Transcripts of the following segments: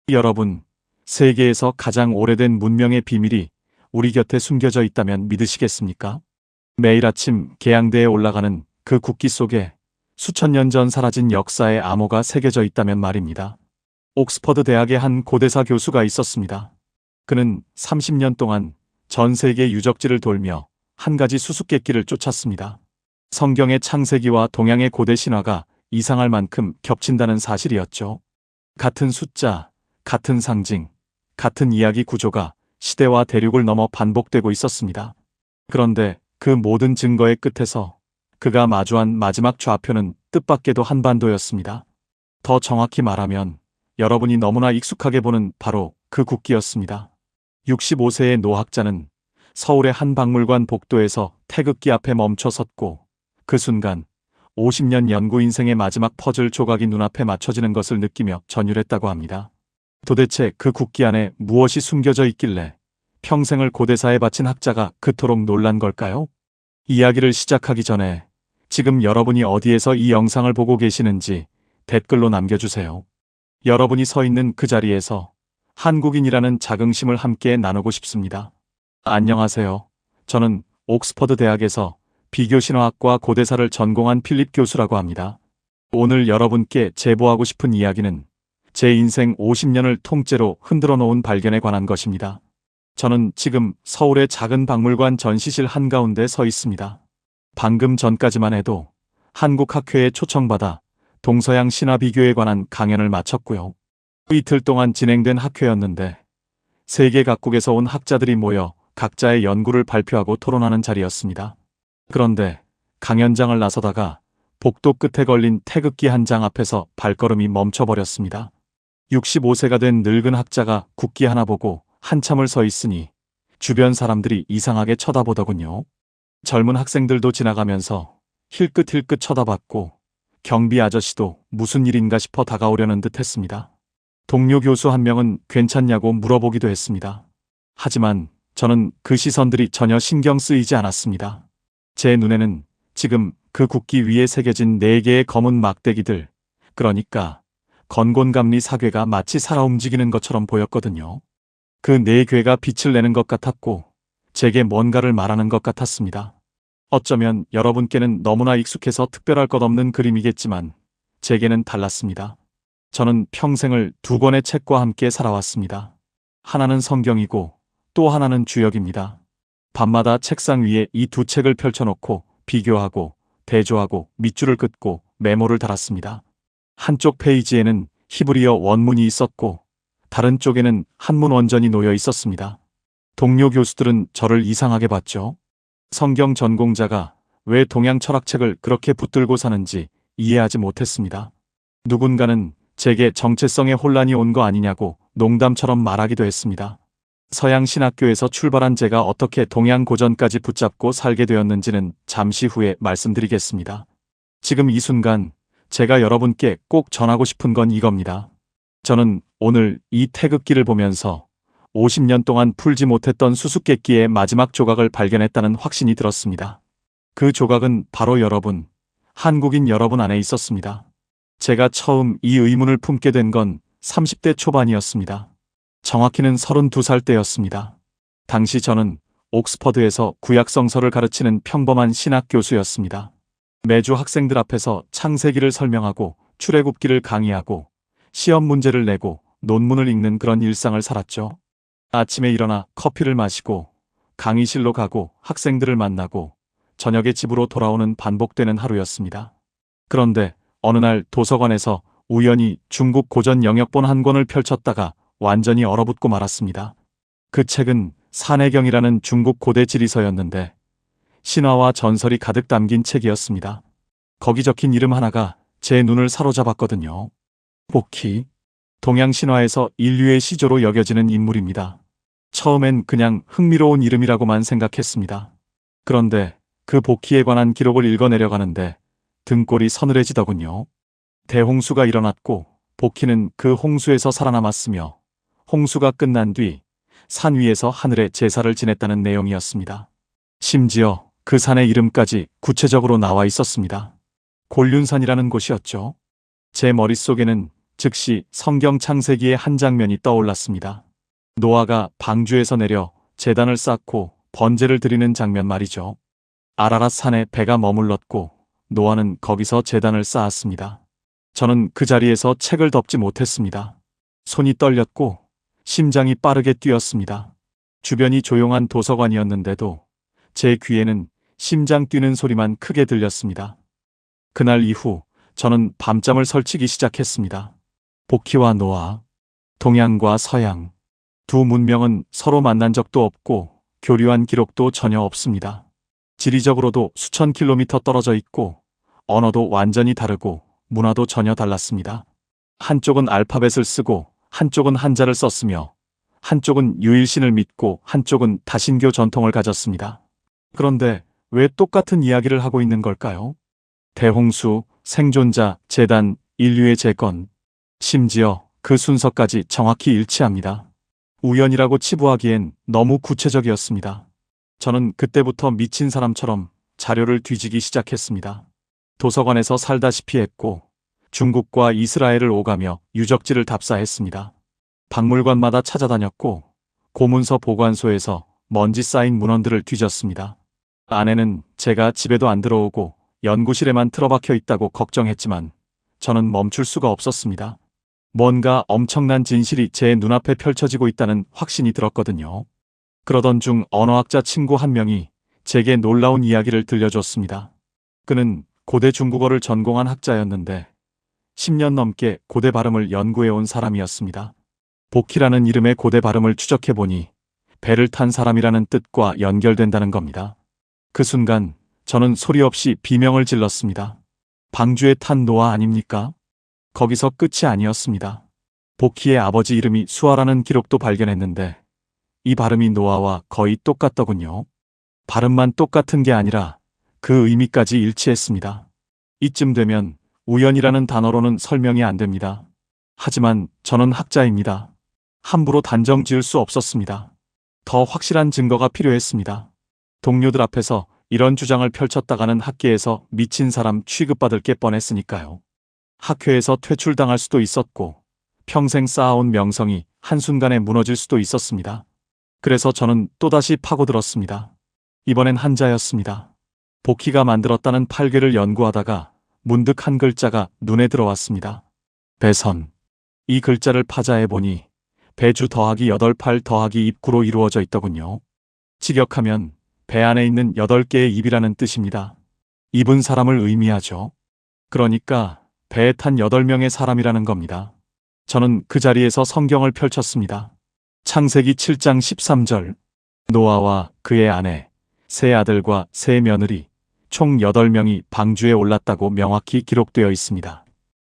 여러분, 세계에서 가장 오래된 문명의 비밀이 우리 곁에 숨겨져 있다면 믿으시겠습니까? 매일 아침 계양대에 올라가는 그 국기 속에 수천 년 전 사라진 역사의 암호가 새겨져 있다면 말입니다. 옥스퍼드 대학의 한 고대사 교수가 있었습니다. 그는 30년 동안 전 세계 유적지를 돌며 한 가지 수수께끼를 쫓았습니다. 성경의 창세기와 동양의 고대 신화가 이상할 만큼 겹친다는 사실이었죠. 같은 숫자, 같은 상징, 같은 이야기 구조가 시대와 대륙을 넘어 반복되고 있었습니다. 그런데 그 모든 증거의 끝에서 그가 마주한 마지막 좌표는 뜻밖에도 한반도였습니다. 더 정확히 말하면 여러분이 너무나 익숙하게 보는 바로 그 국기였습니다. 65세의 노학자는 서울의 한 박물관 복도에서 태극기 앞에 멈춰 섰고 그 순간 50년 연구 인생의 마지막 퍼즐 조각이 눈앞에 맞춰지는 것을 느끼며 전율했다고 합니다. 도대체 그 국기 안에 무엇이 숨겨져 있길래 평생을 고대사에 바친 학자가 그토록 놀란 걸까요? 이야기를 시작하기 전에 지금 여러분이 어디에서 이 영상을 보고 계시는지 댓글로 남겨주세요. 여러분이 서 있는 그 자리에서 한국인이라는 자긍심을 함께 나누고 싶습니다. 안녕하세요. 저는 옥스퍼드 대학에서 비교신화학과 고대사를 전공한 필립 교수라고 합니다. 오늘 여러분께 제보하고 싶은 이야기는 제 인생 50년을 통째로 흔들어 놓은 발견에 관한 것입니다. 저는 지금 서울의 작은 박물관 전시실 한가운데 서 있습니다. 방금 전까지만 해도 한국학회에 초청받아 동서양 신화 비교에 관한 강연을 마쳤고요. 이틀 동안 진행된 학회였는데 세계 각국에서 온 학자들이 모여 각자의 연구를 발표하고 토론하는 자리였습니다. 그런데 강연장을 나서다가 복도 끝에 걸린 태극기 한 장 앞에서 발걸음이 멈춰버렸습니다. 65세가 된 늙은 학자가 국기 하나 보고 한참을 서 있으니 주변 사람들이 이상하게 쳐다보더군요. 젊은 학생들도 지나가면서 힐끗힐끗 쳐다봤고 경비 아저씨도 무슨 일인가 싶어 다가오려는 듯 했습니다. 동료 교수 한 명은 괜찮냐고 물어보기도 했습니다. 하지만 저는 그 시선들이 전혀 신경 쓰이지 않았습니다. 제 눈에는 지금 그 국기 위에 새겨진 4개의 검은 막대기들, 그러니까 건곤감리 사괴가 마치 살아 움직이는 것처럼 보였거든요. 그 4괴가 빛을 내는 것 같았고 제게 뭔가를 말하는 것 같았습니다. 어쩌면 여러분께는 너무나 익숙해서 특별할 것 없는 그림이겠지만 제게는 달랐습니다. 저는 평생을 2권의 책과 함께 살아왔습니다. 하나는 성경이고 또 하나는 주역입니다. 밤마다 책상 위에 이 2 책을 펼쳐놓고 비교하고 대조하고 밑줄을 긋고 메모를 달았습니다. 한쪽 페이지에는 히브리어 원문이 있었고 다른 쪽에는 한문 원전이 놓여 있었습니다. 동료 교수들은 저를 이상하게 봤죠. 성경 전공자가 왜 동양 철학책을 그렇게 붙들고 사는지 이해하지 못했습니다. 누군가는 제게 정체성에 혼란이 온 거 아니냐고 농담처럼 말하기도 했습니다. 서양 신학교에서 출발한 제가 어떻게 동양 고전까지 붙잡고 살게 되었는지는 잠시 후에 말씀드리겠습니다. 지금 이 순간 제가 여러분께 꼭 전하고 싶은 건 이겁니다. 저는 오늘 이 태극기를 보면서 50년 동안 풀지 못했던 수수께끼의 마지막 조각을 발견했다는 확신이 들었습니다. 그 조각은 바로 여러분, 한국인 여러분 안에 있었습니다. 제가 처음 이 의문을 품게 된 건 30대 초반이었습니다. 정확히는 32살 때였습니다. 당시 저는 옥스퍼드에서 구약성서를 가르치는 평범한 신학 교수였습니다. 매주 학생들 앞에서 창세기를 설명하고 출애굽기를 강의하고 시험 문제를 내고 논문을 읽는 그런 일상을 살았죠. 아침에 일어나 커피를 마시고 강의실로 가고 학생들을 만나고 저녁에 집으로 돌아오는 반복되는 하루였습니다. 그런데 어느 날 도서관에서 우연히 중국 고전 영역본 한 권을 펼쳤다가 완전히 얼어붙고 말았습니다. 그 책은 산해경이라는 중국 고대 지리서였는데 신화와 전설이 가득 담긴 책이었습니다. 거기 적힌 이름 하나가 제 눈을 사로잡았거든요. 복희. 동양 신화에서 인류의 시조로 여겨지는 인물입니다. 처음엔 그냥 흥미로운 이름이라고만 생각했습니다. 그런데 그 복희에 관한 기록을 읽어내려가는데 등골이 서늘해지더군요. 대홍수가 일어났고 복희는 그 홍수에서 살아남았으며 홍수가 끝난 뒤 산 위에서 하늘에 제사를 지냈다는 내용이었습니다. 심지어 그 산의 이름까지 구체적으로 나와 있었습니다. 곤륜산이라는 곳이었죠. 제 머릿속에는 즉시 성경 창세기의 한 장면이 떠올랐습니다. 노아가 방주에서 내려 제단을 쌓고 번제를 드리는 장면 말이죠. 아라랏 산에 배가 머물렀고 노아는 거기서 제단을 쌓았습니다. 저는 그 자리에서 책을 덮지 못했습니다. 손이 떨렸고 심장이 빠르게 뛰었습니다. 주변이 조용한 도서관이었는데도 제 귀에는 심장 뛰는 소리만 크게 들렸습니다. 그날 이후 저는 밤잠을 설치기 시작했습니다. 복희와 노아, 동양과 서양, 두 문명은 서로 만난 적도 없고 교류한 기록도 전혀 없습니다. 지리적으로도 수천 킬로미터 떨어져 있고 언어도 완전히 다르고 문화도 전혀 달랐습니다. 한쪽은 알파벳을 쓰고 한쪽은 한자를 썼으며 한쪽은 유일신을 믿고 한쪽은 다신교 전통을 가졌습니다. 그런데 왜 똑같은 이야기를 하고 있는 걸까요? 대홍수, 생존자, 재단, 인류의 재건, 심지어 그 순서까지 정확히 일치합니다. 우연이라고 치부하기엔 너무 구체적이었습니다. 저는 그때부터 미친 사람처럼 자료를 뒤지기 시작했습니다. 도서관에서 살다시피 했고 중국과 이스라엘을 오가며 유적지를 답사했습니다. 박물관마다 찾아다녔고 고문서 보관소에서 먼지 쌓인 문헌들을 뒤졌습니다. 아내는 제가 집에도 안 들어오고 연구실에만 틀어박혀 있다고 걱정했지만 저는 멈출 수가 없었습니다. 뭔가 엄청난 진실이 제 눈앞에 펼쳐지고 있다는 확신이 들었거든요. 그러던 중 언어학자 친구 한 명이 제게 놀라운 이야기를 들려줬습니다. 그는 고대 중국어를 전공한 학자였는데 10년 넘게 고대 발음을 연구해온 사람이었습니다. 복희라는 이름의 고대 발음을 추적해보니 배를 탄 사람이라는 뜻과 연결된다는 겁니다. 그 순간 저는 소리 없이 비명을 질렀습니다. 방주에 탄 노아 아닙니까? 거기서 끝이 아니었습니다. 복희의 아버지 이름이 수아라는 기록도 발견했는데 이 발음이 노아와 거의 똑같더군요. 발음만 똑같은 게 아니라 그 의미까지 일치했습니다. 이쯤 되면 우연이라는 단어로는 설명이 안 됩니다. 하지만 저는 학자입니다. 함부로 단정 지을 수 없었습니다. 더 확실한 증거가 필요했습니다. 동료들 앞에서 이런 주장을 펼쳤다가는 학계에서 미친 사람 취급받을 게 뻔했으니까요. 학회에서 퇴출당할 수도 있었고 평생 쌓아온 명성이 한순간에 무너질 수도 있었습니다. 그래서 저는 또다시 파고들었습니다. 이번엔 한자였습니다. 복희가 만들었다는 팔괘를 연구하다가 문득 한 글자가 눈에 들어왔습니다. 배선. 이 글자를 파자해보니 배주 더하기 8팔 더하기 입구로 이루어져 있더군요. 직역하면 배 안에 있는 8개의 입이라는 뜻입니다. 입은 사람을 의미하죠. 그러니까 배에 탄 8명의 사람이라는 겁니다. 저는 그 자리에서 성경을 펼쳤습니다. 창세기 7장 13절. 노아와 그의 아내, 세 아들과 세 며느리, 총 8명이 방주에 올랐다고 명확히 기록되어 있습니다.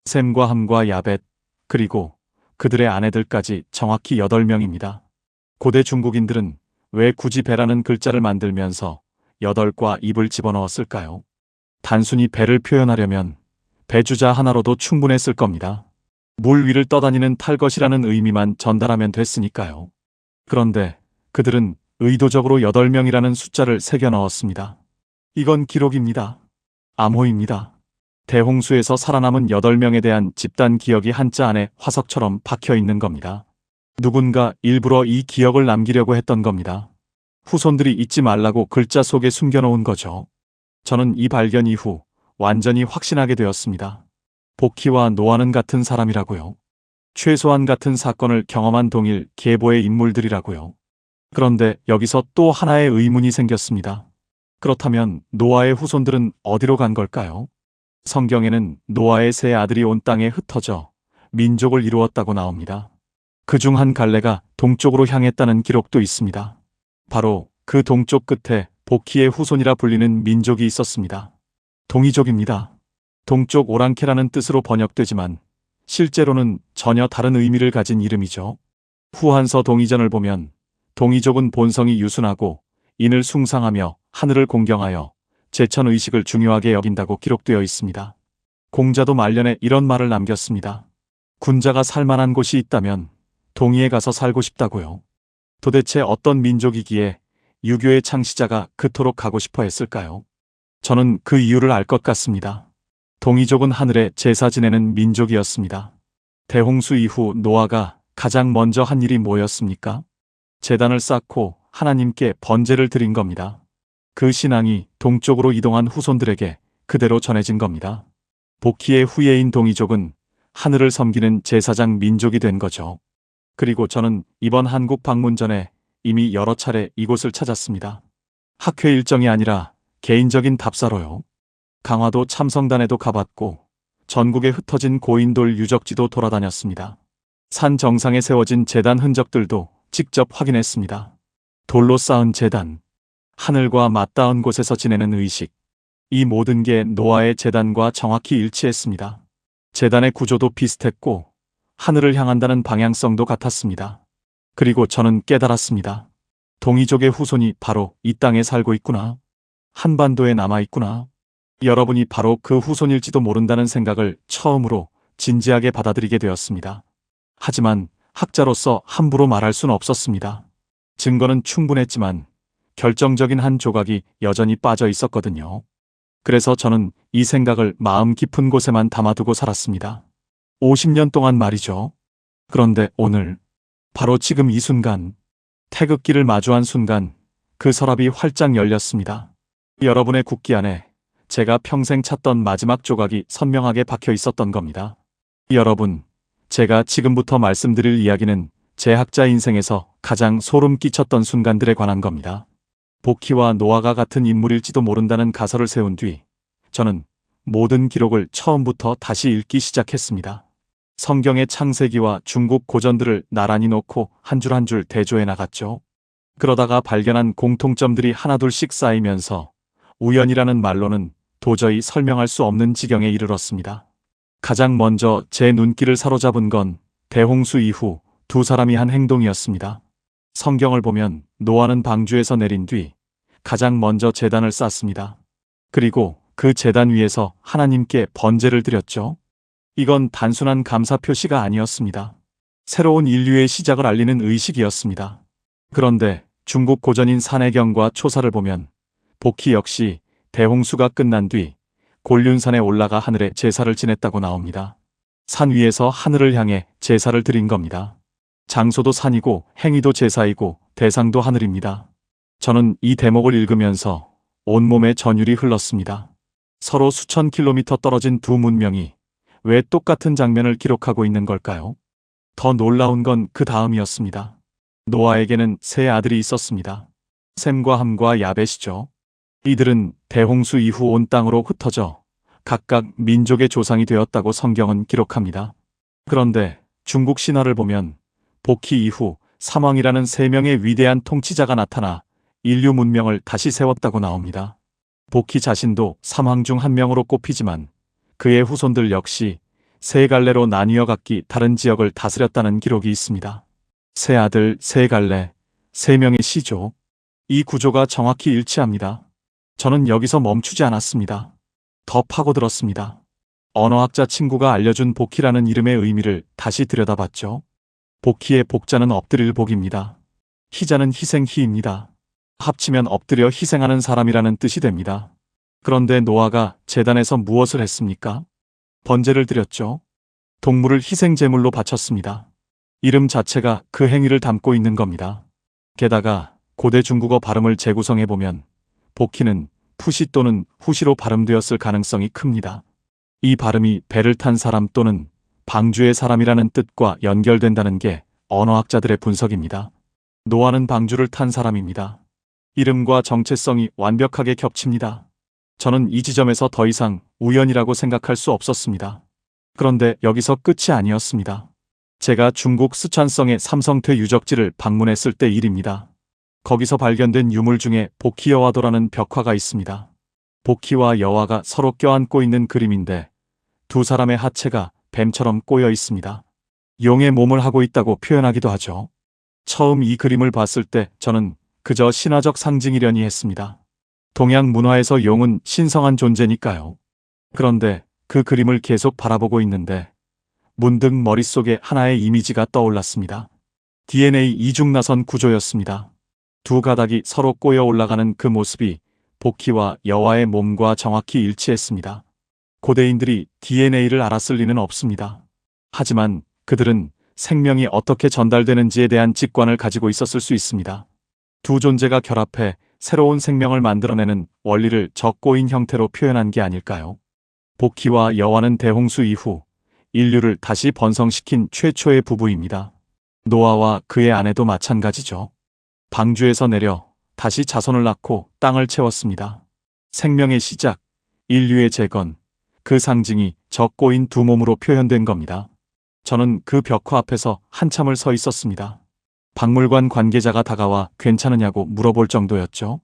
셈과 함과 야벳, 그리고 그들의 아내들까지 정확히 8명입니다. 고대 중국인들은 왜 굳이 배라는 글자를 만들면서 8과 입을 집어넣었을까요? 단순히 배를 표현하려면 배주자 하나로도 충분했을 겁니다. 물 위를 떠다니는 탈것이라는 의미만 전달하면 됐으니까요. 그런데 그들은 의도적으로 8명이라는 숫자를 새겨 넣었습니다. 이건 기록입니다. 암호입니다. 대홍수에서 살아남은 8명에 대한 집단 기억이 한자 안에 화석처럼 박혀 있는 겁니다. 누군가 일부러 이 기억을 남기려고 했던 겁니다. 후손들이 잊지 말라고 글자 속에 숨겨놓은 거죠. 저는 이 발견 이후 완전히 확신하게 되었습니다. 복희와 노아는 같은 사람이라고요. 최소한 같은 사건을 경험한 동일 계보의 인물들이라고요. 그런데 여기서 또 하나의 의문이 생겼습니다. 그렇다면 노아의 후손들은 어디로 간 걸까요? 성경에는 노아의 세 아들이 온 땅에 흩어져 민족을 이루었다고 나옵니다. 그중 한 갈래가 동쪽으로 향했다는 기록도 있습니다. 바로 그 동쪽 끝에 복희의 후손이라 불리는 민족이 있었습니다. 동이족입니다. 동쪽 오랑캐라는 뜻으로 번역되지만 실제로는 전혀 다른 의미를 가진 이름이죠. 후한서 동이전을 보면 동이족은 본성이 유순하고 인을 숭상하며 하늘을 공경하여 제천의식을 중요하게 여긴다고 기록되어 있습니다. 공자도 말년에 이런 말을 남겼습니다. 군자가 살만한 곳이 있다면 동이에 가서 살고 싶다고요. 도대체 어떤 민족이기에 유교의 창시자가 그토록 가고 싶어 했을까요? 저는 그 이유를 알 것 같습니다. 동이족은 하늘에 제사 지내는 민족이었습니다. 대홍수 이후 노아가 가장 먼저 한 일이 뭐였습니까? 제단을 쌓고 하나님께 번제를 드린 겁니다. 그 신앙이 동쪽으로 이동한 후손들에게 그대로 전해진 겁니다. 복희의 후예인 동이족은 하늘을 섬기는 제사장 민족이 된 거죠. 그리고 저는 이번 한국 방문 전에 이미 여러 차례 이곳을 찾았습니다. 학회 일정이 아니라 개인적인 답사로요. 강화도 참성단에도 가봤고 전국에 흩어진 고인돌 유적지도 돌아다녔습니다. 산 정상에 세워진 제단 흔적들도 직접 확인했습니다. 돌로 쌓은 제단, 하늘과 맞닿은 곳에서 지내는 의식, 이 모든 게 노아의 제단과 정확히 일치했습니다. 제단의 구조도 비슷했고 하늘을 향한다는 방향성도 같았습니다. 그리고 저는 깨달았습니다. 동이족의 후손이 바로 이 땅에 살고 있구나. 한반도에 남아있구나. 여러분이 바로 그 후손일지도 모른다는 생각을 처음으로 진지하게 받아들이게 되었습니다. 하지만 학자로서 함부로 말할 수는 없었습니다. 증거는 충분했지만 결정적인 한 조각이 여전히 빠져 있었거든요. 그래서 저는 이 생각을 마음 깊은 곳에만 담아두고 살았습니다. 50년 동안 말이죠. 그런데 오늘, 바로 지금 이 순간, 태극기를 마주한 순간 그 서랍이 활짝 열렸습니다. 여러분의 국기 안에 제가 평생 찾던 마지막 조각이 선명하게 박혀 있었던 겁니다. 여러분, 제가 지금부터 말씀드릴 이야기는 제 학자 인생에서 가장 소름 끼쳤던 순간들에 관한 겁니다. 복희와 노아가 같은 인물일지도 모른다는 가설을 세운 뒤 저는 모든 기록을 처음부터 다시 읽기 시작했습니다. 성경의 창세기와 중국 고전들을 나란히 놓고 한 줄 한 줄 대조해 나갔죠. 그러다가 발견한 공통점들이 하나둘씩 쌓이면서 우연이라는 말로는 도저히 설명할 수 없는 지경에 이르렀습니다. 가장 먼저 제 눈길을 사로잡은 건 대홍수 이후 두 사람이 한 행동이었습니다. 성경을 보면 노아는 방주에서 내린 뒤 가장 먼저 제단을 쌓습니다. 그리고 그 제단 위에서 하나님께 번제를 드렸죠. 이건 단순한 감사 표시가 아니었습니다. 새로운 인류의 시작을 알리는 의식이었습니다. 그런데 중국 고전인 산해경과 초사를 보면 복희 역시 대홍수가 끝난 뒤 곤륜산에 올라가 하늘에 제사를 지냈다고 나옵니다. 산 위에서 하늘을 향해 제사를 드린 겁니다. 장소도 산이고 행위도 제사이고 대상도 하늘입니다. 저는 이 대목을 읽으면서 온몸에 전율이 흘렀습니다. 서로 수천 킬로미터 떨어진 두 문명이 왜 똑같은 장면을 기록하고 있는 걸까요? 더 놀라운 건 그 다음이었습니다. 노아에게는 세 아들이 있었습니다. 셈과 함과 야벳이죠. 이들은 대홍수 이후 온 땅으로 흩어져 각각 민족의 조상이 되었다고 성경은 기록합니다. 그런데 중국 신화를 보면 복희 이후 사망이라는 세 명의 위대한 통치자가 나타나 인류 문명을 다시 세웠다고 나옵니다. 복희 자신도 삼왕 중 한 명으로 꼽히지만 그의 후손들 역시 세 갈래로 나뉘어 각기 다른 지역을 다스렸다는 기록이 있습니다. 세 아들, 세 갈래, 세 명의 시조. 이 구조가 정확히 일치합니다. 저는 여기서 멈추지 않았습니다. 더 파고들었습니다. 언어학자 친구가 알려준 복희라는 이름의 의미를 다시 들여다봤죠. 복희의 복자는 엎드릴 복입니다. 희자는 희생희입니다. 합치면 엎드려 희생하는 사람이라는 뜻이 됩니다. 그런데 노아가 제단에서 무엇을 했습니까? 번제를 드렸죠. 동물을 희생제물로 바쳤습니다. 이름 자체가 그 행위를 담고 있는 겁니다. 게다가 고대 중국어 발음을 재구성해보면 복희는 푸시 또는 후시로 발음되었을 가능성이 큽니다. 이 발음이 배를 탄 사람 또는 방주의 사람이라는 뜻과 연결된다는 게 언어학자들의 분석입니다. 노아는 방주를 탄 사람입니다. 이름과 정체성이 완벽하게 겹칩니다. 저는 이 지점에서 더 이상 우연이라고 생각할 수 없었습니다. 그런데 여기서 끝이 아니었습니다. 제가 중국 쓰촨성의 삼성퇴 유적지를 방문했을 때 일입니다. 거기서 발견된 유물 중에 복희 여화도라는 벽화가 있습니다. 복희와 여화가 서로 껴안고 있는 그림인데 두 사람의 하체가 뱀처럼 꼬여 있습니다. 용의 몸을 하고 있다고 표현하기도 하죠. 처음 이 그림을 봤을 때 저는 그저 신화적 상징이려니 했습니다. 동양 문화에서 용은 신성한 존재니까요. 그런데 그 그림을 계속 바라보고 있는데 문득 머릿속에 하나의 이미지가 떠올랐습니다. DNA 이중나선 구조였습니다. 두 가닥이 서로 꼬여 올라가는 그 모습이 복희와 여화의 몸과 정확히 일치했습니다. 고대인들이 DNA를 알았을 리는 없습니다. 하지만 그들은 생명이 어떻게 전달되는지에 대한 직관을 가지고 있었을 수 있습니다. 두 존재가 결합해 새로운 생명을 만들어내는 원리를 적고인 형태로 표현한 게 아닐까요? 복희와 여와는 대홍수 이후 인류를 다시 번성시킨 최초의 부부입니다. 노아와 그의 아내도 마찬가지죠. 방주에서 내려 다시 자손을 낳고 땅을 채웠습니다. 생명의 시작, 인류의 재건, 그 상징이 적고인 두 몸으로 표현된 겁니다. 저는 그 벽화 앞에서 한참을 서 있었습니다. 박물관 관계자가 다가와 괜찮으냐고 물어볼 정도였죠.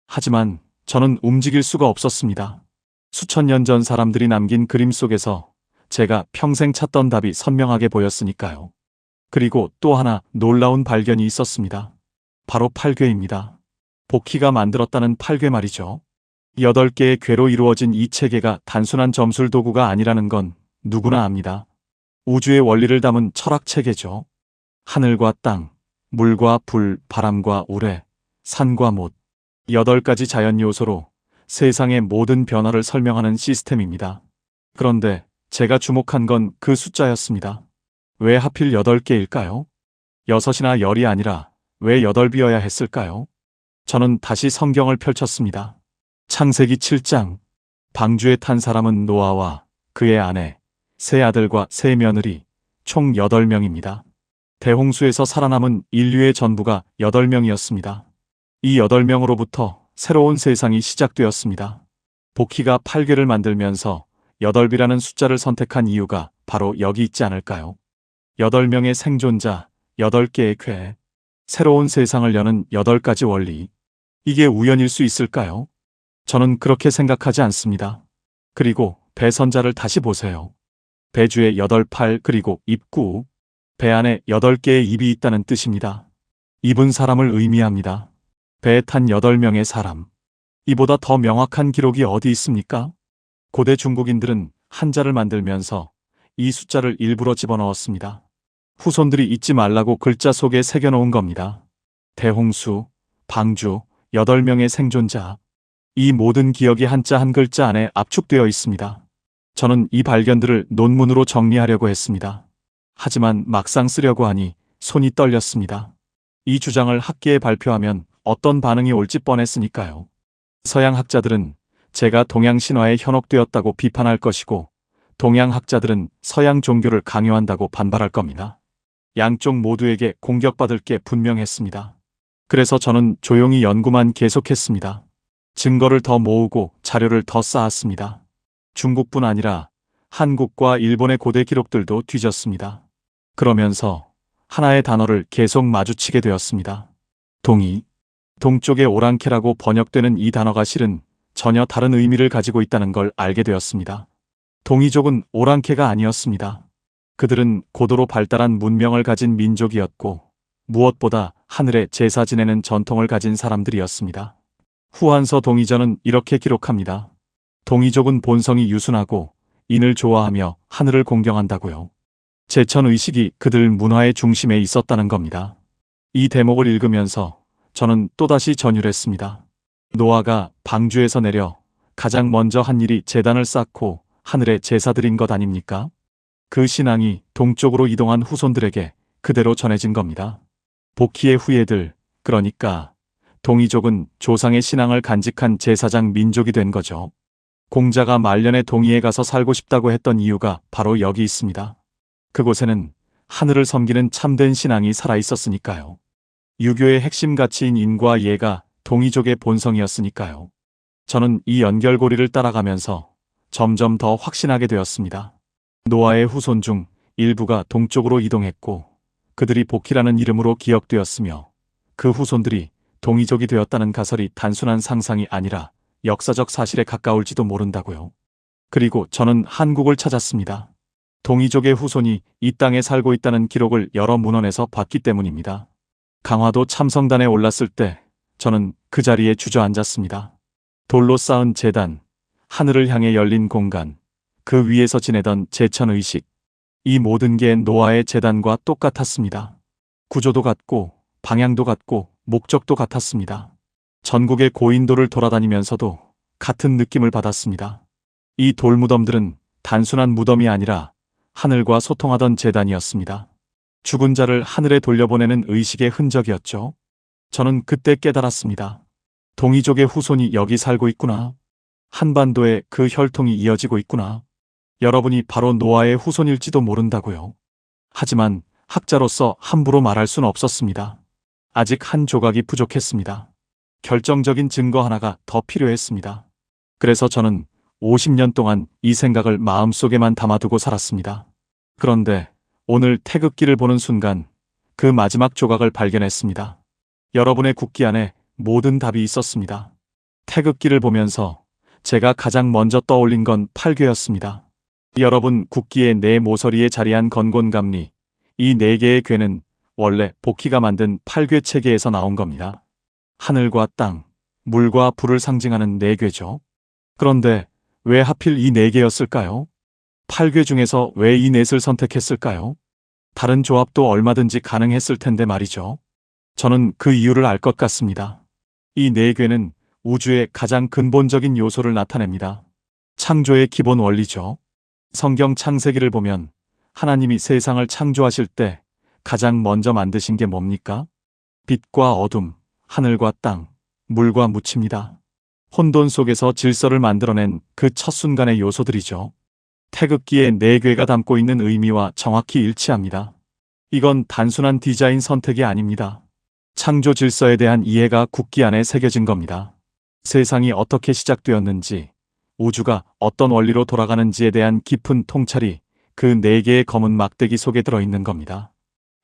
하지만 저는 움직일 수가 없었습니다. 수천 년 전 사람들이 남긴 그림 속에서 제가 평생 찾던 답이 선명하게 보였으니까요. 그리고 또 하나 놀라운 발견이 있었습니다. 바로 팔괘입니다. 복희가 만들었다는 팔괘 말이죠. 8개의 궤로 이루어진 이 체계가 단순한 점술 도구가 아니라는 건 누구나 압니다. 우주의 원리를 담은 철학 체계죠. 하늘과 땅, 물과 불, 바람과 우레, 산과 못, 8가지 자연 요소로 세상의 모든 변화를 설명하는 시스템입니다. 그런데 제가 주목한 건 그 숫자였습니다. 왜 하필 8개일까요? 6이나 10이 아니라 왜 8이어야 했을까요? 저는 다시 성경을 펼쳤습니다. 창세기 7장. 방주에 탄 사람은 노아와 그의 아내, 세 아들과 세 며느리, 총 8명입니다. 대홍수에서 살아남은 인류의 전부가 8명이었습니다. 이 8명으로부터 새로운 세상이 시작되었습니다. 복희가 8개를 만들면서 8이라는 숫자를 선택한 이유가 바로 여기 있지 않을까요? 8명의 생존자, 8개의 궤, 새로운 세상을 여는 8가지 원리. 이게 우연일 수 있을까요? 저는 그렇게 생각하지 않습니다. 그리고 배선자를 다시 보세요. 배주에 8팔 그리고 입구. 배 안에 8개의 입이 있다는 뜻입니다. 입은 사람을 의미합니다. 배에 탄 8명의 사람. 이보다 더 명확한 기록이 어디 있습니까? 고대 중국인들은 한자를 만들면서 이 숫자를 일부러 집어넣었습니다. 후손들이 잊지 말라고 글자 속에 새겨놓은 겁니다. 대홍수, 방주, 8명의 생존자. 이 모든 기억이 한자 한 글자 안에 압축되어 있습니다. 저는 이 발견들을 논문으로 정리하려고 했습니다. 하지만 막상 쓰려고 하니 손이 떨렸습니다. 이 주장을 학계에 발표하면 어떤 반응이 올지 뻔했으니까요. 서양 학자들은 제가 동양 신화에 현혹되었다고 비판할 것이고, 동양 학자들은 서양 종교를 강요한다고 반발할 겁니다. 양쪽 모두에게 공격받을 게 분명했습니다. 그래서 저는 조용히 연구만 계속했습니다. 증거를 더 모으고 자료를 더 쌓았습니다. 중국뿐 아니라 한국과 일본의 고대 기록들도 뒤졌습니다. 그러면서 하나의 단어를 계속 마주치게 되었습니다. 동이. 동쪽의 오랑캐라고 번역되는 이 단어가 실은 전혀 다른 의미를 가지고 있다는 걸 알게 되었습니다. 동이족은 오랑캐가 아니었습니다. 그들은 고도로 발달한 문명을 가진 민족이었고, 무엇보다 하늘에 제사 지내는 전통을 가진 사람들이었습니다. 후한서 동이전은 이렇게 기록합니다. 동이족은 본성이 유순하고 인을 좋아하며 하늘을 공경한다고요. 제천의식이 그들 문화의 중심에 있었다는 겁니다. 이 대목을 읽으면서 저는 또다시 전율했습니다. 노아가 방주에서 내려 가장 먼저 한 일이 제단을 쌓고 하늘에 제사 드린 것 아닙니까? 그 신앙이 동쪽으로 이동한 후손들에게 그대로 전해진 겁니다. 복희의 후예들, 그러니까 동이족은 조상의 신앙을 간직한 제사장 민족이 된 거죠. 공자가 말년에 동이에 가서 살고 싶다고 했던 이유가 바로 여기 있습니다. 그곳에는 하늘을 섬기는 참된 신앙이 살아 있었으니까요. 유교의 핵심 가치인 인과 예가 동이족의 본성이었으니까요. 저는 이 연결고리를 따라가면서 점점 더 확신하게 되었습니다. 노아의 후손 중 일부가 동쪽으로 이동했고, 그들이 복희라는 이름으로 기억되었으며, 그 후손들이 동이족이 되었다는 가설이 단순한 상상이 아니라 역사적 사실에 가까울지도 모른다고요. 그리고 저는 한국을 찾았습니다. 동이족의 후손이 이 땅에 살고 있다는 기록을 여러 문헌에서 봤기 때문입니다. 강화도 참성단에 올랐을 때 저는 그 자리에 주저앉았습니다. 돌로 쌓은 제단, 하늘을 향해 열린 공간, 그 위에서 지내던 제천의식, 이 모든 게 노아의 제단과 똑같았습니다. 구조도 같고 방향도 같고 목적도 같았습니다. 전국의 고인돌을 돌아다니면서도 같은 느낌을 받았습니다. 이 돌무덤들은 단순한 무덤이 아니라 하늘과 소통하던 제단이었습니다. 죽은 자를 하늘에 돌려보내는 의식의 흔적이었죠. 저는 그때 깨달았습니다. 동이족의 후손이 여기 살고 있구나. 한반도에 그 혈통이 이어지고 있구나. 여러분이 바로 노아의 후손일지도 모른다고요. 하지만 학자로서 함부로 말할 수는 없었습니다. 아직 한 조각이 부족했습니다. 결정적인 증거 하나가 더 필요했습니다. 그래서 저는 50년 동안 이 생각을 마음속에만 담아두고 살았습니다. 그런데 오늘 태극기를 보는 순간 그 마지막 조각을 발견했습니다. 여러분의 국기 안에 모든 답이 있었습니다. 태극기를 보면서 제가 가장 먼저 떠올린 건 팔괘였습니다. 여러분 국기의 네 모서리에 자리한 건곤감리, 이 네 개의 궤는 원래 복희가 만든 팔괘 체계에서 나온 겁니다. 하늘과 땅, 물과 불을 상징하는 네 궤죠. 그런데 왜 하필 이 네 개였을까요? 팔괘 중에서 왜 이 넷을 선택했을까요? 다른 조합도 얼마든지 가능했을 텐데 말이죠. 저는 그 이유를 알 것 같습니다. 이 네 궤는 우주의 가장 근본적인 요소를 나타냅니다. 창조의 기본 원리죠. 성경 창세기를 보면 하나님이 세상을 창조하실 때 가장 먼저 만드신 게 뭡니까? 빛과 어둠, 하늘과 땅, 물과 묻힙니다. 혼돈 속에서 질서를 만들어낸 그 첫 순간의 요소들이죠. 태극기의 네 궤가 담고 있는 의미와 정확히 일치합니다. 이건 단순한 디자인 선택이 아닙니다. 창조 질서에 대한 이해가 국기 안에 새겨진 겁니다. 세상이 어떻게 시작되었는지, 우주가 어떤 원리로 돌아가는지에 대한 깊은 통찰이 그 네 개의 검은 막대기 속에 들어있는 겁니다.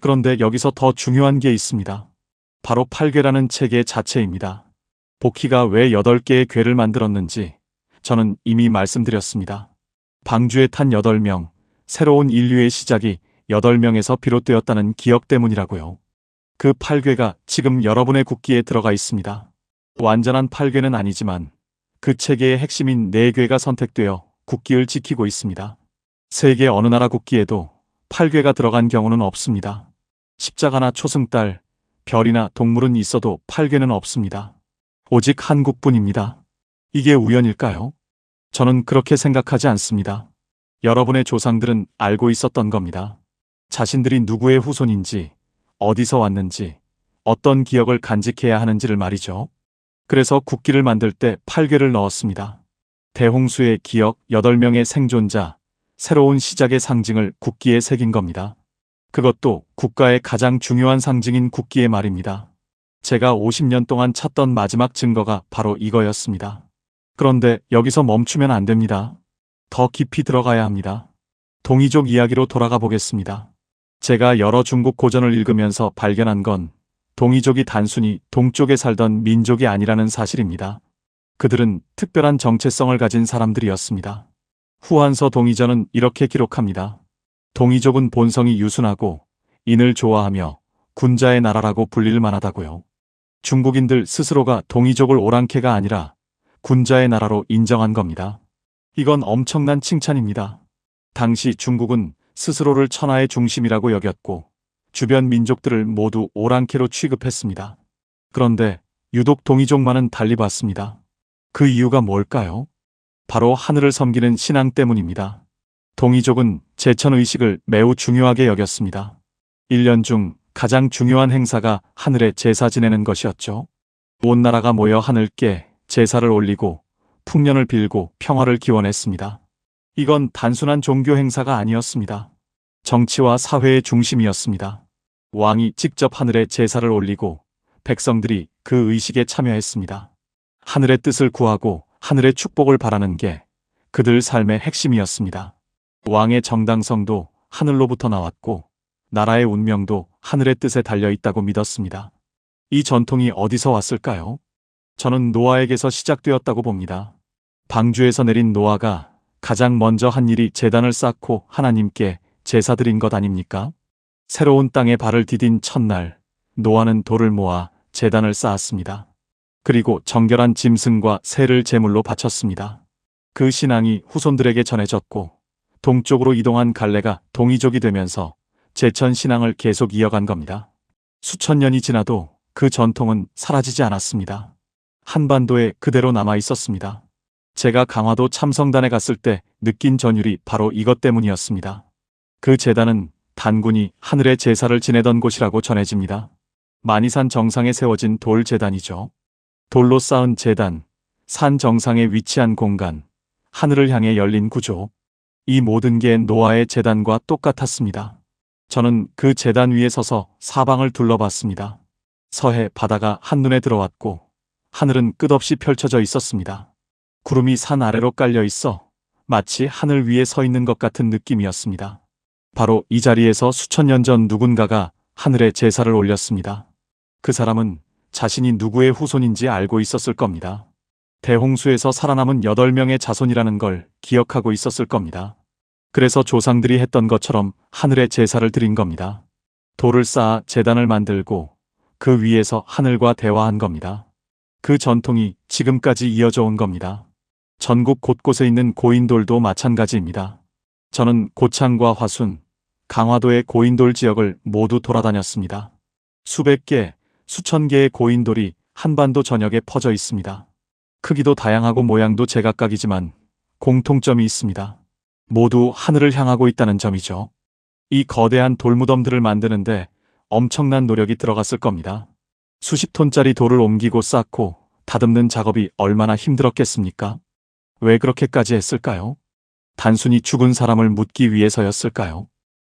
그런데 여기서 더 중요한 게 있습니다. 바로 팔괘라는 체계 자체입니다. 복희가 왜 8개의 궤를 만들었는지 저는 이미 말씀드렸습니다. 방주에 탄 8명, 새로운 인류의 시작이 8명에서 비롯되었다는 기억 때문이라고요. 그 팔괘가 지금 여러분의 국기에 들어가 있습니다. 완전한 팔괘는 아니지만 그 체계의 핵심인 네 궤가 선택되어 국기를 지키고 있습니다. 세계 어느 나라 국기에도 팔괘가 들어간 경우는 없습니다. 십자가나 초승달, 별이나 동물은 있어도 팔괘는 없습니다. 오직 한국뿐입니다. 이게 우연일까요? 저는 그렇게 생각하지 않습니다. 여러분의 조상들은 알고 있었던 겁니다. 자신들이 누구의 후손인지, 어디서 왔는지, 어떤 기억을 간직해야 하는지를 말이죠. 그래서 국기를 만들 때 팔괘를 넣었습니다. 대홍수의 기억, 8명의 생존자, 새로운 시작의 상징을 국기에 새긴 겁니다. 그것도 국가의 가장 중요한 상징인 국기의 말입니다. 제가 50년 동안 찾던 마지막 증거가 바로 이거였습니다. 그런데 여기서 멈추면 안 됩니다. 더 깊이 들어가야 합니다. 동이족 이야기로 돌아가 보겠습니다. 제가 여러 중국 고전을 읽으면서 발견한 건 동이족이 단순히 동쪽에 살던 민족이 아니라는 사실입니다. 그들은 특별한 정체성을 가진 사람들이었습니다. 후한서 동이전은 이렇게 기록합니다. 동이족은 본성이 유순하고 인을 좋아하며 군자의 나라라고 불릴 만하다고요. 중국인들 스스로가 동이족을 오랑캐가 아니라 군자의 나라로 인정한 겁니다. 이건 엄청난 칭찬입니다. 당시 중국은 스스로를 천하의 중심이라고 여겼고 주변 민족들을 모두 오랑캐로 취급했습니다. 그런데 유독 동이족만은 달리 봤습니다. 그 이유가 뭘까요? 바로 하늘을 섬기는 신앙 때문입니다. 동이족은 제천의식을 매우 중요하게 여겼습니다. 1년 중 가장 중요한 행사가 하늘에 제사 지내는 것이었죠. 온 나라가 모여 하늘께 제사를 올리고 풍년을 빌고 평화를 기원했습니다. 이건 단순한 종교 행사가 아니었습니다. 정치와 사회의 중심이었습니다. 왕이 직접 하늘에 제사를 올리고 백성들이 그 의식에 참여했습니다. 하늘의 뜻을 구하고 하늘의 축복을 바라는 게 그들 삶의 핵심이었습니다. 왕의 정당성도 하늘로부터 나왔고 나라의 운명도 하늘의 뜻에 달려 있다고 믿었습니다. 이 전통이 어디서 왔을까요? 저는 노아에게서 시작되었다고 봅니다. 방주에서 내린 노아가 가장 먼저 한 일이 제단을 쌓고 하나님께 제사 드린 것 아닙니까? 새로운 땅에 발을 디딘 첫날, 노아는 돌을 모아 제단을 쌓았습니다. 그리고 정결한 짐승과 새를 제물로 바쳤습니다. 그 신앙이 후손들에게 전해졌고 동쪽으로 이동한 갈래가 동이족이 되면서 제천 신앙을 계속 이어간 겁니다. 수천 년이 지나도 그 전통은 사라지지 않았습니다. 한반도에 그대로 남아 있었습니다. 제가 강화도 참성단에 갔을 때 느낀 전율이 바로 이것 때문이었습니다. 그 제단은 단군이 하늘의 제사를 지내던 곳이라고 전해집니다. 만이산 정상에 세워진 돌 제단이죠. 돌로 쌓은 제단, 산 정상에 위치한 공간, 하늘을 향해 열린 구조. 이 모든 게 노아의 제단과 똑같았습니다. 저는 그 제단 위에 서서 사방을 둘러봤습니다. 서해 바다가 한눈에 들어왔고 하늘은 끝없이 펼쳐져 있었습니다. 구름이 산 아래로 깔려 있어 마치 하늘 위에 서 있는 것 같은 느낌이었습니다. 바로 이 자리에서 수천 년 전 누군가가 하늘에 제사를 올렸습니다. 그 사람은 자신이 누구의 후손인지 알고 있었을 겁니다. 대홍수에서 살아남은 8명의 자손이라는 걸 기억하고 있었을 겁니다. 그래서 조상들이 했던 것처럼 하늘에 제사를 드린 겁니다. 돌을 쌓아 제단을 만들고 그 위에서 하늘과 대화한 겁니다. 그 전통이 지금까지 이어져 온 겁니다. 전국 곳곳에 있는 고인돌도 마찬가지입니다. 저는 고창과 화순, 강화도의 고인돌 지역을 모두 돌아다녔습니다. 수백 개, 수천 개의 고인돌이 한반도 전역에 퍼져 있습니다. 크기도 다양하고 모양도 제각각이지만 공통점이 있습니다. 모두 하늘을 향하고 있다는 점이죠. 이 거대한 돌무덤들을 만드는데 엄청난 노력이 들어갔을 겁니다. 수십 톤짜리 돌을 옮기고 쌓고 다듬는 작업이 얼마나 힘들었겠습니까? 왜 그렇게까지 했을까요? 단순히 죽은 사람을 묻기 위해서였을까요?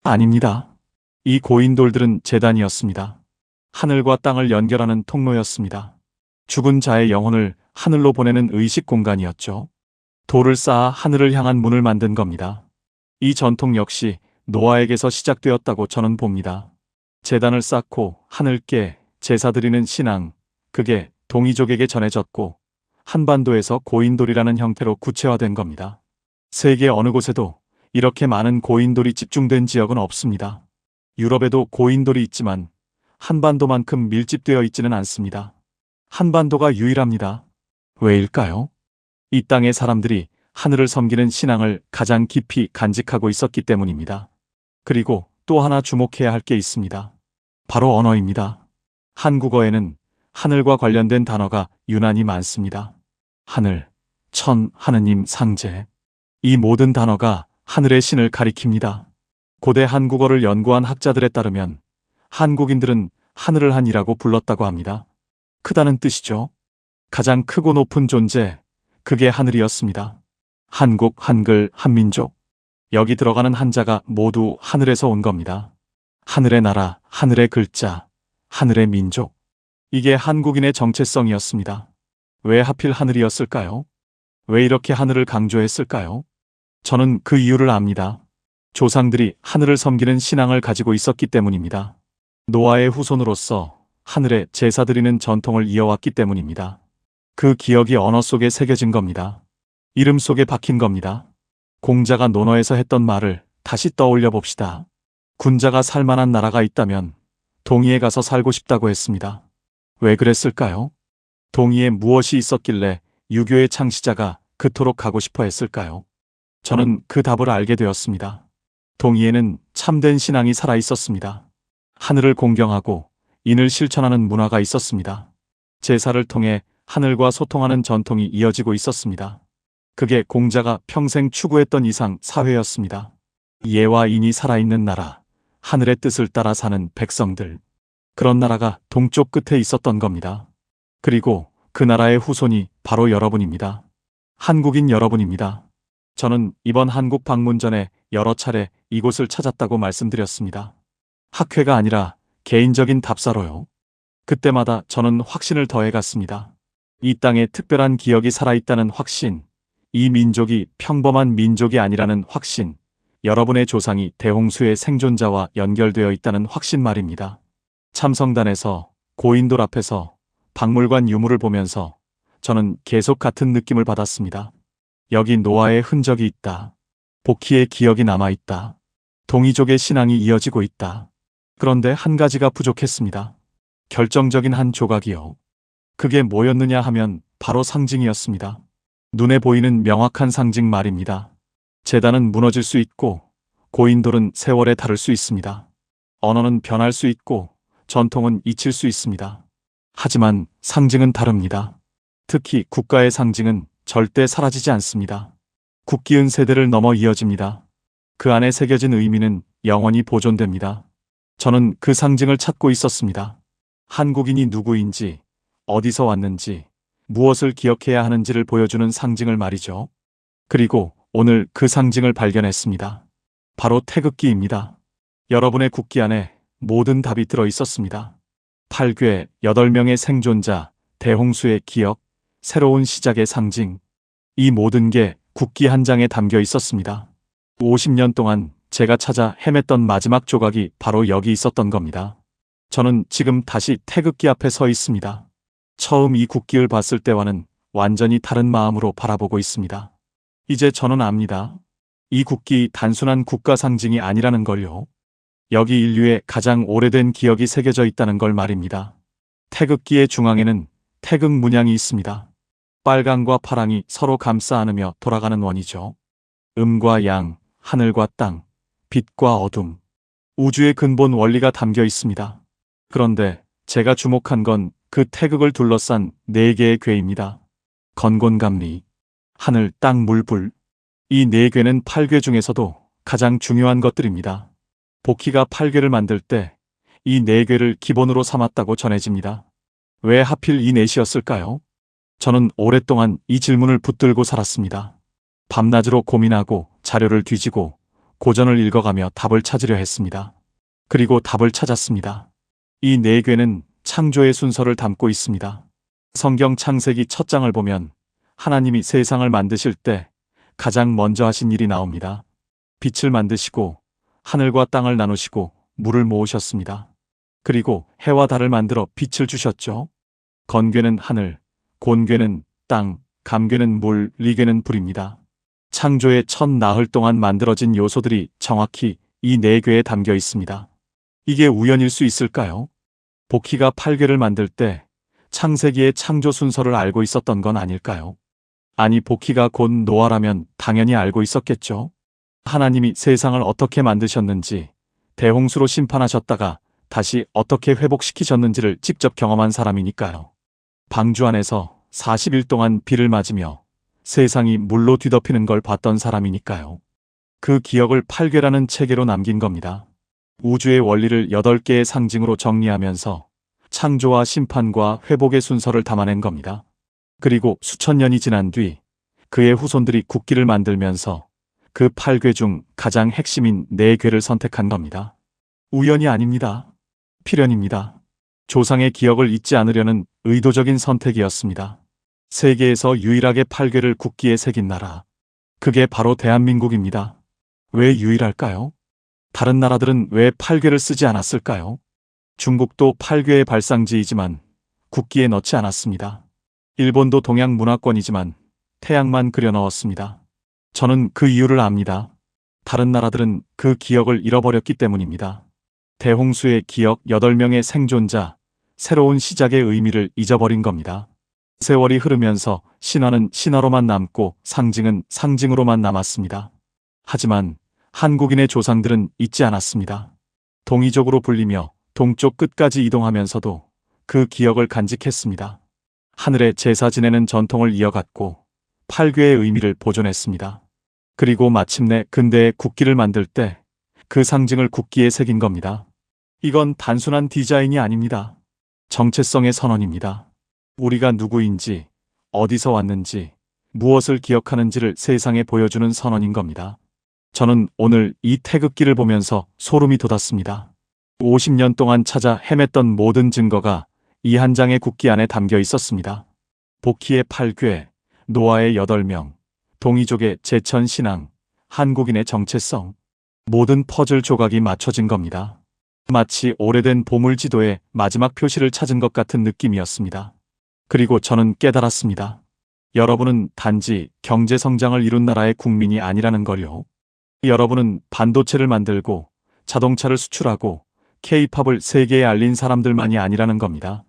아닙니다. 이 고인돌들은 제단이었습니다. 하늘과 땅을 연결하는 통로였습니다. 죽은 자의 영혼을 하늘로 보내는 의식 공간이었죠. 돌을 쌓아 하늘을 향한 문을 만든 겁니다. 이 전통 역시 노아에게서 시작되었다고 저는 봅니다. 제단을 쌓고 하늘께 제사 드리는 신앙, 그게 동이족에게 전해졌고 한반도에서 고인돌이라는 형태로 구체화된 겁니다. 세계 어느 곳에도 이렇게 많은 고인돌이 집중된 지역은 없습니다. 유럽에도 고인돌이 있지만 한반도만큼 밀집되어 있지는 않습니다. 한반도가 유일합니다. 왜일까요? 이 땅의 사람들이 하늘을 섬기는 신앙을 가장 깊이 간직하고 있었기 때문입니다. 그리고 또 하나 주목해야 할 게 있습니다. 바로 언어입니다. 한국어에는 하늘과 관련된 단어가 유난히 많습니다. 하늘, 천, 하느님, 상제. 이 모든 단어가 하늘의 신을 가리킵니다. 고대 한국어를 연구한 학자들에 따르면 한국인들은 하늘을 한이라고 불렀다고 합니다. 크다는 뜻이죠. 가장 크고 높은 존재, 그게 하늘이었습니다. 한국, 한글, 한민족. 여기 들어가는 한자가 모두 하늘에서 온 겁니다. 하늘의 나라, 하늘의 글자, 하늘의 민족. 이게 한국인의 정체성이었습니다. 왜 하필 하늘이었을까요? 왜 이렇게 하늘을 강조했을까요? 저는 그 이유를 압니다. 조상들이 하늘을 섬기는 신앙을 가지고 있었기 때문입니다. 노아의 후손으로서 하늘에 제사 드리는 전통을 이어왔기 때문입니다. 그 기억이 언어 속에 새겨진 겁니다. 이름 속에 박힌 겁니다. 공자가 논어에서 했던 말을 다시 떠올려 봅시다. 군자가 살만한 나라가 있다면 동이에 가서 살고 싶다고 했습니다. 왜 그랬을까요? 동이에 무엇이 있었길래 유교의 창시자가 그토록 가고 싶어 했을까요? 저는 그 답을 알게 되었습니다. 동이에는 참된 신앙이 살아 있었습니다. 하늘을 공경하고 인을 실천하는 문화가 있었습니다. 제사를 통해 하늘과 소통하는 전통이 이어지고 있었습니다. 그게 공자가 평생 추구했던 이상 사회였습니다. 예와 인이 살아있는 나라, 하늘의 뜻을 따라 사는 백성들. 그런 나라가 동쪽 끝에 있었던 겁니다. 그리고 그 나라의 후손이 바로 여러분입니다. 한국인 여러분입니다. 저는 이번 한국 방문 전에 여러 차례 이곳을 찾았다고 말씀드렸습니다. 학회가 아니라 개인적인 답사로요. 그때마다 저는 확신을 더해갔습니다. 이 땅에 특별한 기억이 살아있다는 확신, 이 민족이 평범한 민족이 아니라는 확신, 여러분의 조상이 대홍수의 생존자와 연결되어 있다는 확신 말입니다. 참성단에서, 고인돌 앞에서, 박물관 유물을 보면서 저는 계속 같은 느낌을 받았습니다. 여기 노아의 흔적이 있다. 복희의 기억이 남아있다. 동이족의 신앙이 이어지고 있다. 그런데 한 가지가 부족했습니다. 결정적인 한 조각이요. 그게 뭐였느냐 하면 바로 상징이었습니다. 눈에 보이는 명확한 상징 말입니다. 제단은 무너질 수 있고 고인돌은 세월에 다를 수 있습니다. 언어는 변할 수 있고 전통은 잊힐 수 있습니다. 하지만 상징은 다릅니다. 특히 국가의 상징은 절대 사라지지 않습니다. 국기은 세대를 넘어 이어집니다. 그 안에 새겨진 의미는 영원히 보존됩니다. 저는 그 상징을 찾고 있었습니다. 한국인이 누구인지, 어디서 왔는지, 무엇을 기억해야 하는지를 보여주는 상징을 말이죠. 그리고 오늘 그 상징을 발견했습니다. 바로 태극기입니다. 여러분의 국기 안에 모든 답이 들어 있었습니다. 8괴 8명의 생존자, 대홍수의 기억, 새로운 시작의 상징. 이 모든 게 국기 한 장에 담겨 있었습니다. 50년 동안 제가 찾아 헤맸던 마지막 조각이 바로 여기 있었던 겁니다. 저는 지금 다시 태극기 앞에 서 있습니다. 처음 이 국기를 봤을 때와는 완전히 다른 마음으로 바라보고 있습니다. 이제 저는 압니다. 이 국기 단순한 국가 상징이 아니라는 걸요. 여기 인류의 가장 오래된 기억이 새겨져 있다는 걸 말입니다. 태극기의 중앙에는 태극 문양이 있습니다. 빨강과 파랑이 서로 감싸 안으며 돌아가는 원이죠. 음과 양, 하늘과 땅, 빛과 어둠, 우주의 근본 원리가 담겨 있습니다. 그런데 제가 주목한 건 그 태극을 둘러싼 4개의 괴입니다. 건곤감리, 하늘, 땅, 물, 불. 이 4괴는 8괴 중에서도 가장 중요한 것들입니다. 복희가 8괴를 만들 때 이 4괴를 기본으로 삼았다고 전해집니다. 왜 하필 이 4이었을까요? 저는 오랫동안 이 질문을 붙들고 살았습니다. 밤낮으로 고민하고 자료를 뒤지고 고전을 읽어가며 답을 찾으려 했습니다. 그리고 답을 찾았습니다. 이 4괴는 창조의 순서를 담고 있습니다. 성경 창세기 첫 장을 보면 하나님이 세상을 만드실 때 가장 먼저 하신 일이 나옵니다. 빛을 만드시고 하늘과 땅을 나누시고 물을 모으셨습니다. 그리고 해와 달을 만들어 빛을 주셨죠. 건괴는 하늘, 곤괴는 땅, 감괴는 물, 리괴는 불입니다. 창조의 첫 나흘 동안 만들어진 요소들이 정확히 이 4괴에 담겨 있습니다. 이게 우연일 수 있을까요? 복희가 8괴를 만들 때 창세기의 창조 순서를 알고 있었던 건 아닐까요? 아니, 복희가 곧 노아라면 당연히 알고 있었겠죠. 하나님이 세상을 어떻게 만드셨는지, 대홍수로 심판하셨다가 다시 어떻게 회복시키셨는지를 직접 경험한 사람이니까요. 방주 안에서 40일 동안 비를 맞으며 세상이 물로 뒤덮이는 걸 봤던 사람이니까요. 그 기억을 8괴라는 체계로 남긴 겁니다. 우주의 원리를 8개의 상징으로 정리하면서 창조와 심판과 회복의 순서를 담아낸 겁니다. 그리고 수천 년이 지난 뒤 그의 후손들이 국기를 만들면서 그 8괴 중 가장 핵심인 4괴를 선택한 겁니다. 우연이 아닙니다. 필연입니다. 조상의 기억을 잊지 않으려는 의도적인 선택이었습니다. 세계에서 유일하게 8괴를 국기에 새긴 나라. 그게 바로 대한민국입니다. 왜 유일할까요? 다른 나라들은 왜 8괴를 쓰지 않았을까요? 중국도 8괴의 발상지이지만 국기에 넣지 않았습니다. 일본도 동양 문화권이지만 태양만 그려 넣었습니다. 저는 그 이유를 압니다. 다른 나라들은 그 기억을 잃어버렸기 때문입니다. 대홍수의 기억 8명의 생존자, 새로운 시작의 의미를 잊어버린 겁니다. 세월이 흐르면서 신화는 신화로만 남고 상징은 상징으로만 남았습니다. 하지만 한국인의 조상들은 잊지 않았습니다. 동이족으로 불리며 동쪽 끝까지 이동하면서도 그 기억을 간직했습니다. 하늘에 제사 지내는 전통을 이어갔고 8괴의 의미를 보존했습니다. 그리고 마침내 근대의 국기를 만들 때 그 상징을 국기에 새긴 겁니다. 이건 단순한 디자인이 아닙니다. 정체성의 선언입니다. 우리가 누구인지, 어디서 왔는지, 무엇을 기억하는지를 세상에 보여주는 선언인 겁니다. 저는 오늘 이 태극기를 보면서 소름이 돋았습니다. 50년 동안 찾아 헤맸던 모든 증거가 이 한 장의 국기 안에 담겨 있었습니다. 복희의 8괴, 노아의 8명, 동이족의 제천 신앙, 한국인의 정체성, 모든 퍼즐 조각이 맞춰진 겁니다. 마치 오래된 보물지도의 마지막 표시를 찾은 것 같은 느낌이었습니다. 그리고 저는 깨달았습니다. 여러분은 단지 경제 성장을 이룬 나라의 국민이 아니라는 걸요. 여러분은 반도체를 만들고 자동차를 수출하고 K-팝을 세계에 알린 사람들만이 아니라는 겁니다.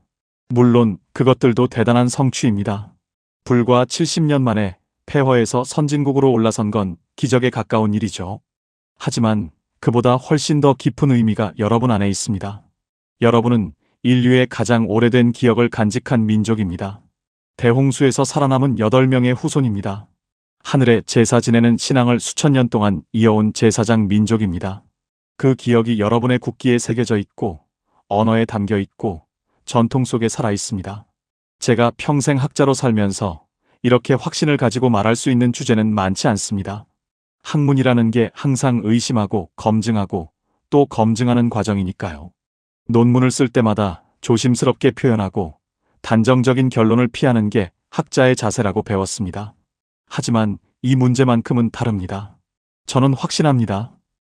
물론 그것들도 대단한 성취입니다. 불과 70년 만에 폐허에서 선진국으로 올라선 건 기적에 가까운 일이죠. 하지만 그보다 훨씬 더 깊은 의미가 여러분 안에 있습니다. 여러분은 인류의 가장 오래된 기억을 간직한 민족입니다. 대홍수에서 살아남은 8명의 후손입니다. 하늘에 제사 지내는 신앙을 수천 년 동안 이어온 제사장 민족입니다. 그 기억이 여러분의 국기에 새겨져 있고, 언어에 담겨 있고, 전통 속에 살아 있습니다. 제가 평생 학자로 살면서 이렇게 확신을 가지고 말할 수 있는 주제는 많지 않습니다. 학문이라는 게 항상 의심하고 검증하고 또 검증하는 과정이니까요. 논문을 쓸 때마다 조심스럽게 표현하고 단정적인 결론을 피하는 게 학자의 자세라고 배웠습니다. 하지만 이 문제만큼은 다릅니다. 저는 확신합니다.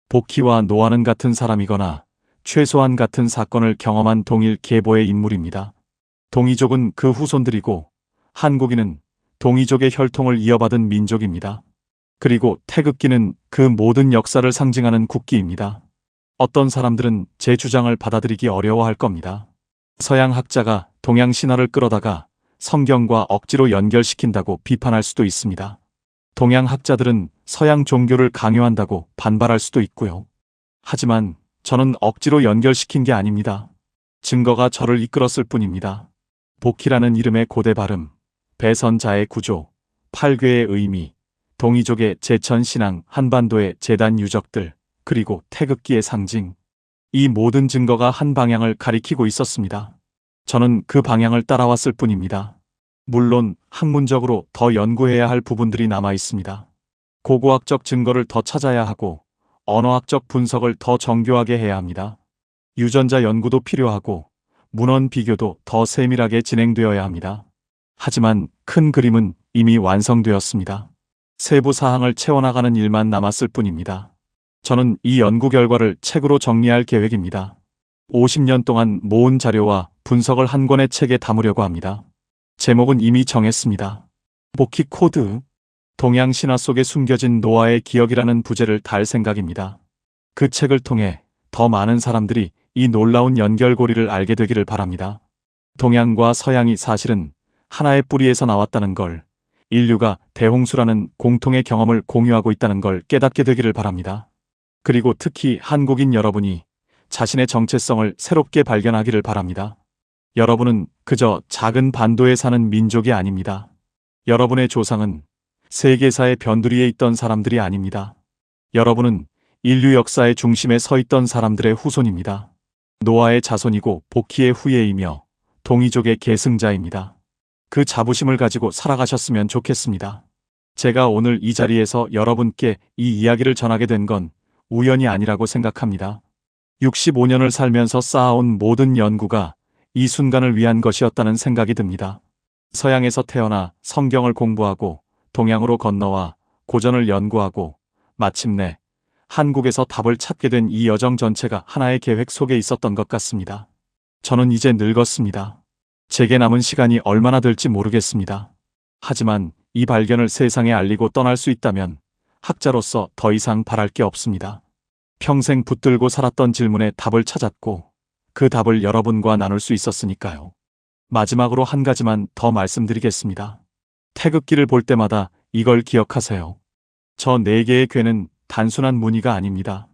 복희와 노아는 같은 사람이거나 최소한 같은 사건을 경험한 동일 계보의 인물입니다. 동이족은 그 후손들이고 한국인은 동이족의 혈통을 이어받은 민족입니다. 그리고 태극기는 그 모든 역사를 상징하는 국기입니다. 어떤 사람들은 제 주장을 받아들이기 어려워할 겁니다. 서양 학자가 동양 신화를 끌어다가 성경과 억지로 연결시킨다고 비판할 수도 있습니다. 동양 학자들은 서양 종교를 강요한다고 반발할 수도 있고요. 하지만 저는 억지로 연결시킨 게 아닙니다. 증거가 저를 이끌었을 뿐입니다. 복희라는 이름의 고대 발음, 배선자의 구조, 팔괘의 의미, 동이족의 제천 신앙, 한반도의 제단 유적들, 그리고 태극기의 상징. 이 모든 증거가 한 방향을 가리키고 있었습니다. 저는 그 방향을 따라왔을 뿐입니다. 물론 학문적으로 더 연구해야 할 부분들이 남아 있습니다. 고고학적 증거를 더 찾아야 하고 언어학적 분석을 더 정교하게 해야 합니다. 유전자 연구도 필요하고 문헌 비교도 더 세밀하게 진행되어야 합니다. 하지만 큰 그림은 이미 완성되었습니다. 세부 사항을 채워나가는 일만 남았을 뿐입니다. 저는 이 연구 결과를 책으로 정리할 계획입니다. 50년 동안 모은 자료와 분석을 한 권의 책에 담으려고 합니다. 제목은 이미 정했습니다. 복희 코드. 동양 신화 속에 숨겨진 노아의 기억이라는 부제를 달 생각입니다. 그 책을 통해 더 많은 사람들이 이 놀라운 연결고리를 알게 되기를 바랍니다. 동양과 서양이 사실은 하나의 뿌리에서 나왔다는 걸, 인류가 대홍수라는 공통의 경험을 공유하고 있다는 걸 깨닫게 되기를 바랍니다. 그리고 특히 한국인 여러분이 자신의 정체성을 새롭게 발견하기를 바랍니다. 여러분은 그저 작은 반도에 사는 민족이 아닙니다. 여러분의 조상은 세계사의 변두리에 있던 사람들이 아닙니다. 여러분은 인류 역사의 중심에 서 있던 사람들의 후손입니다. 노아의 자손이고 복희의 후예이며 동이족의 계승자입니다. 그 자부심을 가지고 살아가셨으면 좋겠습니다. 제가 오늘 이 자리에서 여러분께 이 이야기를 전하게 된 건 우연이 아니라고 생각합니다. 65년을 살면서 쌓아온 모든 연구가 이 순간을 위한 것이었다는 생각이 듭니다. 서양에서 태어나 성경을 공부하고 동양으로 건너와 고전을 연구하고 마침내 한국에서 답을 찾게 된 이 여정 전체가 하나의 계획 속에 있었던 것 같습니다. 저는 이제 늙었습니다. 제게 남은 시간이 얼마나 될지 모르겠습니다. 하지만 이 발견을 세상에 알리고 떠날 수 있다면 학자로서 더 이상 바랄 게 없습니다. 평생 붙들고 살았던 질문에 답을 찾았고 그 답을 여러분과 나눌 수 있었으니까요. 마지막으로 한 가지만 더 말씀드리겠습니다. 태극기를 볼 때마다 이걸 기억하세요. 저 4개의 궤는 단순한 무늬가 아닙니다.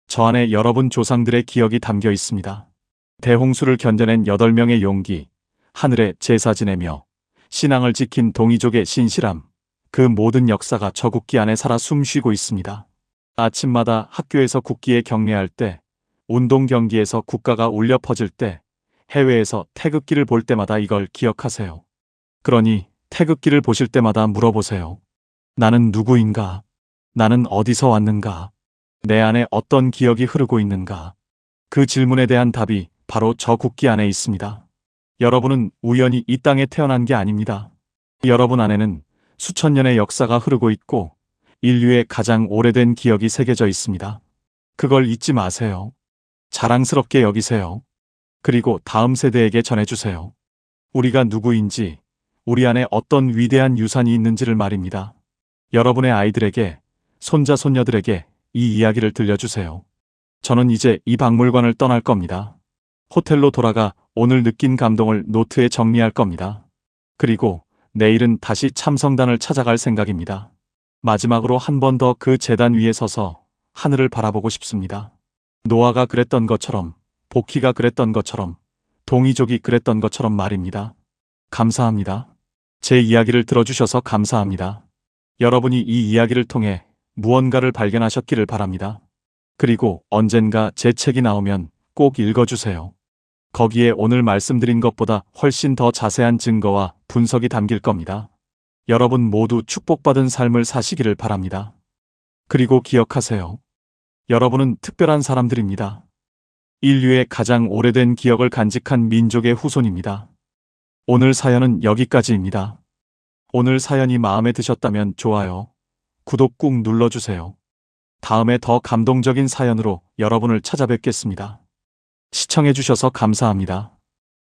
저 안에 여러분 조상들의 기억이 담겨 있습니다. 대홍수를 견뎌낸 8명의 용기, 하늘에 제사 지내며 신앙을 지킨 동이족의 신실함, 그 모든 역사가 저 국기 안에 살아 숨쉬고 있습니다. 아침마다 학교에서 국기에 경례할 때, 운동 경기에서 국가가 울려 퍼질 때, 해외에서 태극기를 볼 때마다 이걸 기억하세요. 그러니 태극기를 보실 때마다 물어보세요. 나는 누구인가? 나는 어디서 왔는가? 내 안에 어떤 기억이 흐르고 있는가? 그 질문에 대한 답이 바로 저 국기 안에 있습니다. 여러분은 우연히 이 땅에 태어난 게 아닙니다. 여러분 안에는 수천 년의 역사가 흐르고 있고 인류의 가장 오래된 기억이 새겨져 있습니다. 그걸 잊지 마세요. 자랑스럽게 여기세요. 그리고 다음 세대에게 전해주세요. 우리가 누구인지, 우리 안에 어떤 위대한 유산이 있는지를 말입니다. 여러분의 아이들에게, 손자, 손녀들에게 이 이야기를 들려주세요. 저는 이제 이 박물관을 떠날 겁니다. 호텔로 돌아가 오늘 느낀 감동을 노트에 정리할 겁니다. 그리고 내일은 다시 참성단을 찾아갈 생각입니다. 마지막으로 한 번 더 그 제단 위에 서서 하늘을 바라보고 싶습니다. 노아가 그랬던 것처럼, 복희가 그랬던 것처럼, 동이족이 그랬던 것처럼 말입니다. 감사합니다. 제 이야기를 들어주셔서 감사합니다. 여러분이 이 이야기를 통해 무언가를 발견하셨기를 바랍니다. 그리고 언젠가 제 책이 나오면 꼭 읽어주세요. 거기에 오늘 말씀드린 것보다 훨씬 더 자세한 증거와 분석이 담길 겁니다. 여러분 모두 축복받은 삶을 사시기를 바랍니다. 그리고 기억하세요. 여러분은 특별한 사람들입니다. 인류의 가장 오래된 기억을 간직한 민족의 후손입니다. 오늘 사연은 여기까지입니다. 오늘 사연이 마음에 드셨다면 좋아요, 구독 꾹 눌러주세요. 다음에 더 감동적인 사연으로 여러분을 찾아뵙겠습니다. 시청해주셔서 감사합니다.